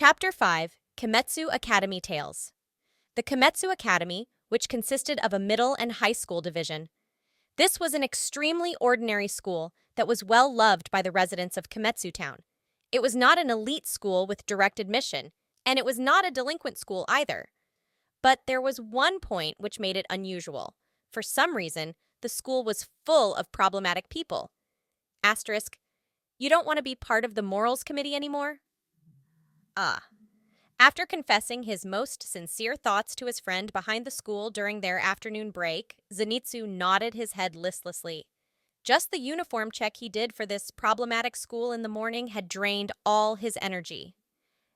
Chapter 5, Kimetsu Academy Tales. The Kimetsu Academy, which consisted of a middle and high school division. This was an extremely ordinary school that was well loved by the residents of Kimetsu Town. It was not an elite school with direct admission, and it was not a delinquent school either. But there was one point which made it unusual. For some reason, the school was full of problematic people. Asterisk, you don't want to be part of the morals committee anymore? Ah. After confessing his most sincere thoughts to his friend behind the school during their afternoon break, Zenitsu nodded his head listlessly. Just the uniform check he did for this problematic school in the morning had drained all his energy.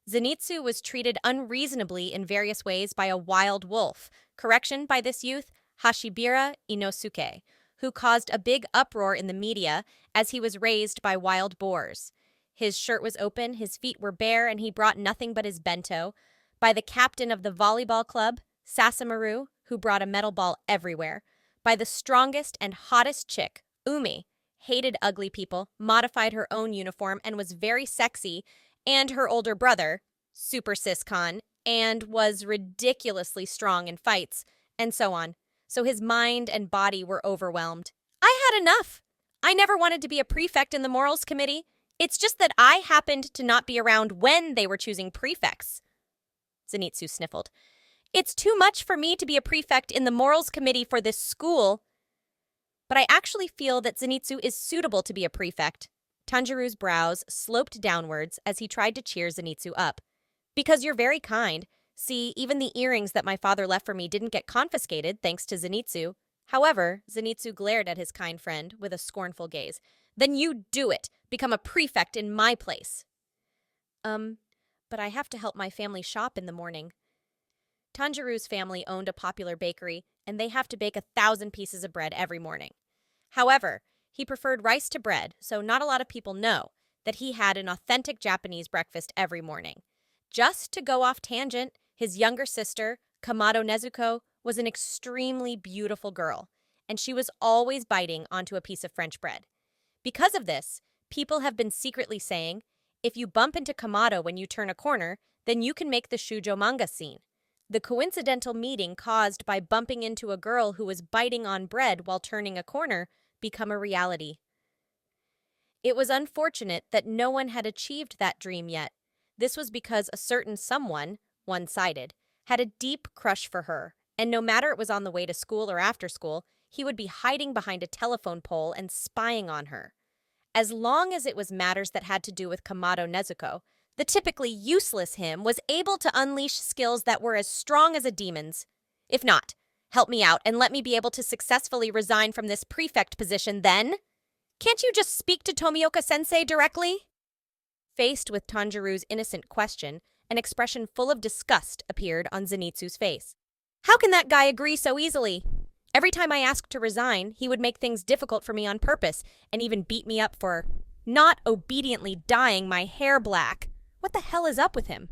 Zenitsu was treated unreasonably in various ways by a wild wolf, correction by this youth, Hashibira Inosuke, who caused a big uproar in the media as he was raised by wild boars. His shirt was open, his feet were bare, and he brought nothing but his bento. By the captain of the volleyball club, Sasamaru, who brought a metal ball everywhere. By the strongest and hottest chick, Umi, hated ugly people, modified her own uniform, and was very sexy, and her older brother, Super Siscon, and was ridiculously strong in fights, and so on. So his mind and body were overwhelmed. I had enough. I never wanted to be a prefect in the morals committee. It's just that I happened to not be around when they were choosing prefects. Zenitsu sniffled. It's too much for me to be a prefect in the morals committee for this school. But I actually feel that Zenitsu is suitable to be a prefect. Tanjiro's brows sloped downwards as he tried to cheer Zenitsu up. Because you're very kind. See, even the earrings that my father left for me didn't get confiscated thanks to Zenitsu. However, Zenitsu glared at his kind friend with a scornful gaze. Then you do it. Become a prefect in my place. But I have to help my family shop in the morning. Tanjiro's family owned a popular bakery, and they have to bake 1,000 pieces of bread every morning. However, he preferred rice to bread, so not a lot of people know that he had an authentic Japanese breakfast every morning. Just to go off tangent, his younger sister, Kamado Nezuko, was an extremely beautiful girl, and she was always biting onto a piece of French bread. Because of this, people have been secretly saying, if you bump into Kamado when you turn a corner, then you can make the shoujo manga scene. The coincidental meeting caused by bumping into a girl who was biting on bread while turning a corner become a reality. It was unfortunate that no one had achieved that dream yet. This was because a certain someone, one-sided, had a deep crush for her, and no matter it was on the way to school or after school, he would be hiding behind a telephone pole and spying on her. As long as it was matters that had to do with Kamado Nezuko, the typically useless him was able to unleash skills that were as strong as a demon's. If not, help me out and let me be able to successfully resign from this prefect position then. Can't you just speak to Tomioka-sensei directly? Faced with Tanjiro's innocent question, an expression full of disgust appeared on Zenitsu's face. How can that guy agree so easily? Every time I asked to resign, he would make things difficult for me on purpose and even beat me up for not obediently dyeing my hair black. What the hell is up with him?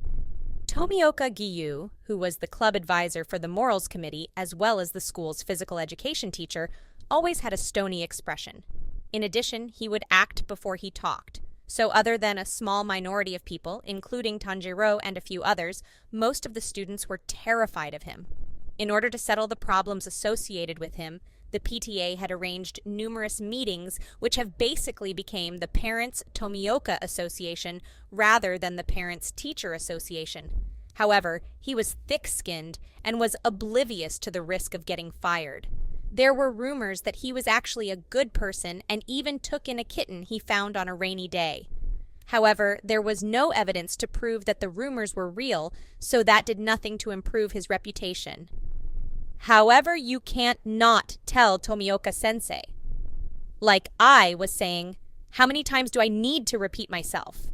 Tomioka Giyu, who was the club advisor for the morals committee as well as the school's physical education teacher, always had a stony expression. In addition, he would act before he talked. So other than a small minority of people, including Tanjiro and a few others, most of the students were terrified of him. In order to settle the problems associated with him, the PTA had arranged numerous meetings which have basically become the Parents Tomioka Association rather than the Parents Teacher Association. However, he was thick-skinned and was oblivious to the risk of getting fired. There were rumors that he was actually a good person and even took in a kitten he found on a rainy day. However, there was no evidence to prove that the rumors were real, so that did nothing to improve his reputation. However, you can't not tell Tomioka-sensei. Like I was saying, how many times do I need to repeat myself?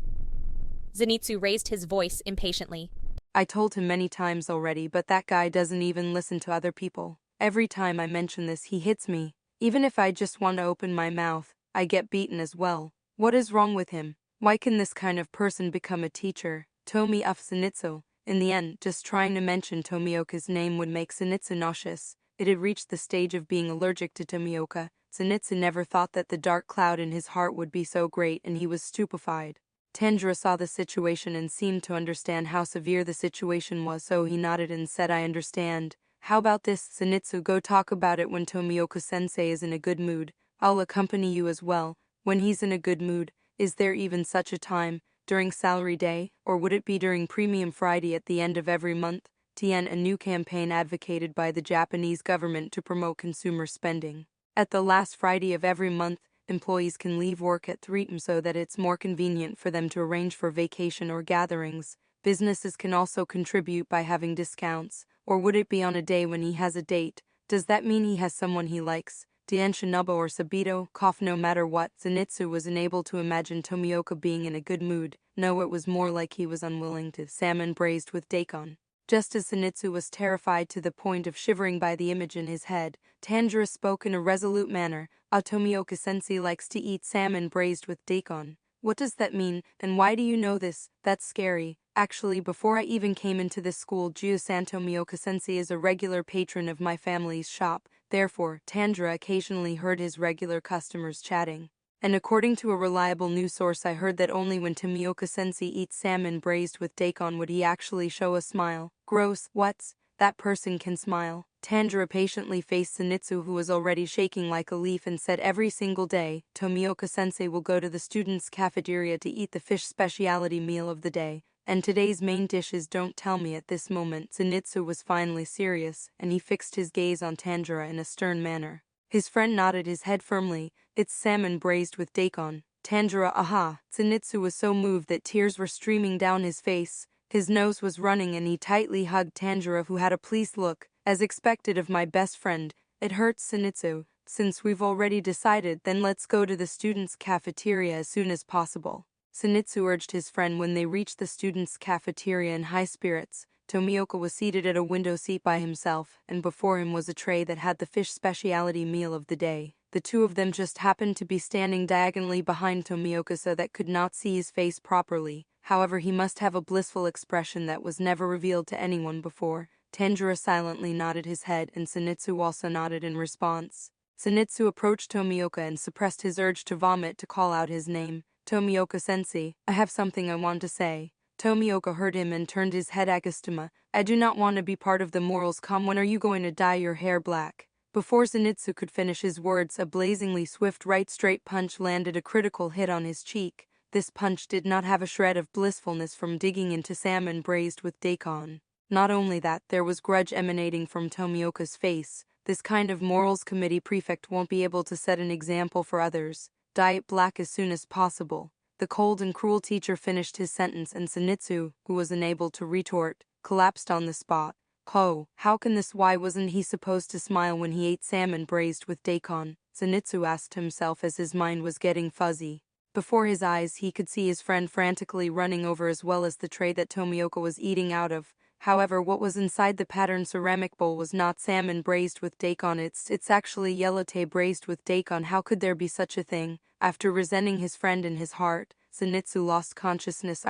Zenitsu raised his voice impatiently. I told him many times already, but that guy doesn't even listen to other people. Every time I mention this, he hits me. Even if I just want to open my mouth, I get beaten as well. What is wrong with him? Why can this kind of person become a teacher? Tomi of Zenitsu. In the end, just trying to mention Tomioka's name would make Zenitsu nauseous. It had reached the stage of being allergic to Tomioka. Zenitsu never thought that the dark cloud in his heart would be so great, and he was stupefied. Tanjiro saw the situation and seemed to understand how severe the situation was, so he nodded and said, I understand. How about this, Zenitsu? Go talk about it when Tomioka-sensei is in a good mood. I'll accompany you as well. When he's in a good mood, is there even such a time? During salary day, or would it be during Premium Friday at the end of every month? A new campaign advocated by the Japanese government to promote consumer spending. At the last Friday of every month, employees can leave work at 3 p.m. so that it's more convenient for them to arrange for vacation or gatherings. Businesses can also contribute by having discounts. Or would it be on a day when he has a date? Does that mean he has someone he likes? Dian Shinobu or Sabito, cough. No matter what, Zenitsu was unable to imagine Tomioka being in a good mood. No, it was more like he was unwilling to. Salmon braised with daikon. Just as Zenitsu was terrified to the point of shivering by the image in his head, Tanjiro spoke in a resolute manner. Tomioka-sensei likes to eat salmon braised with daikon. What does that mean, and why do you know this? That's scary. Actually, before I even came into this school, Juyo-san, Tomioka-sensei is a regular patron of my family's shop. Therefore, Tanjiro occasionally heard his regular customers chatting. And according to a reliable news source, I heard that only when Tomioka-sensei eats salmon braised with daikon would he actually show a smile. Gross. What? That person can smile. Tanjiro patiently faced Zenitsu, who was already shaking like a leaf, and said, every single day, Tomioka-sensei will go to the students' cafeteria to eat the fish specialty meal of the day. And today's main dish is, don't tell me. At this moment, Zenitsu was finally serious, and he fixed his gaze on Tanjiro in a stern manner. His friend nodded his head firmly. It's salmon braised with daikon. Tanjiro, aha. Zenitsu was so moved that tears were streaming down his face. His nose was running and he tightly hugged Tanjiro, who had a pleased look. As expected of my best friend. It hurts, Zenitsu. Since we've already decided, then let's go to the students' cafeteria as soon as possible. Zenitsu urged his friend. When they reached the students' cafeteria in high spirits, Tomioka was seated at a window seat by himself, and before him was a tray that had the fish specialty meal of the day. The two of them just happened to be standing diagonally behind Tomioka so that could not see his face properly. However, he must have a blissful expression that was never revealed to anyone before. Tanjiro silently nodded his head, and Zenitsu also nodded in response. Zenitsu approached Tomioka and suppressed his urge to vomit to call out his name. Tomioka-sensei, I have something I want to say. Tomioka heard him and turned his head. Agastuma, I do not want to be part of the morals. When are you going to dye your hair black? Before Zenitsu could finish his words, a blazingly swift right straight punch landed a critical hit on his cheek. This punch did not have a shred of blissfulness from digging into salmon braised with daikon. Not only that, there was grudge emanating from Tomioka's face. This kind of morals committee prefect won't be able to set an example for others. Dye it black as soon as possible. The cold and cruel teacher finished his sentence, and Zenitsu, who was unable to retort, collapsed on the spot. How can this? Why wasn't he supposed to smile when he ate salmon braised with daikon? Zenitsu asked himself as his mind was getting fuzzy. Before his eyes, he could see his friend frantically running over, as well as the tray that Tomioka was eating out of. However, what was inside the patterned ceramic bowl was not salmon braised with daikon. It's actually yellowtae braised with daikon. How could there be such a thing? After resenting his friend in his heart, Zenitsu lost consciousness.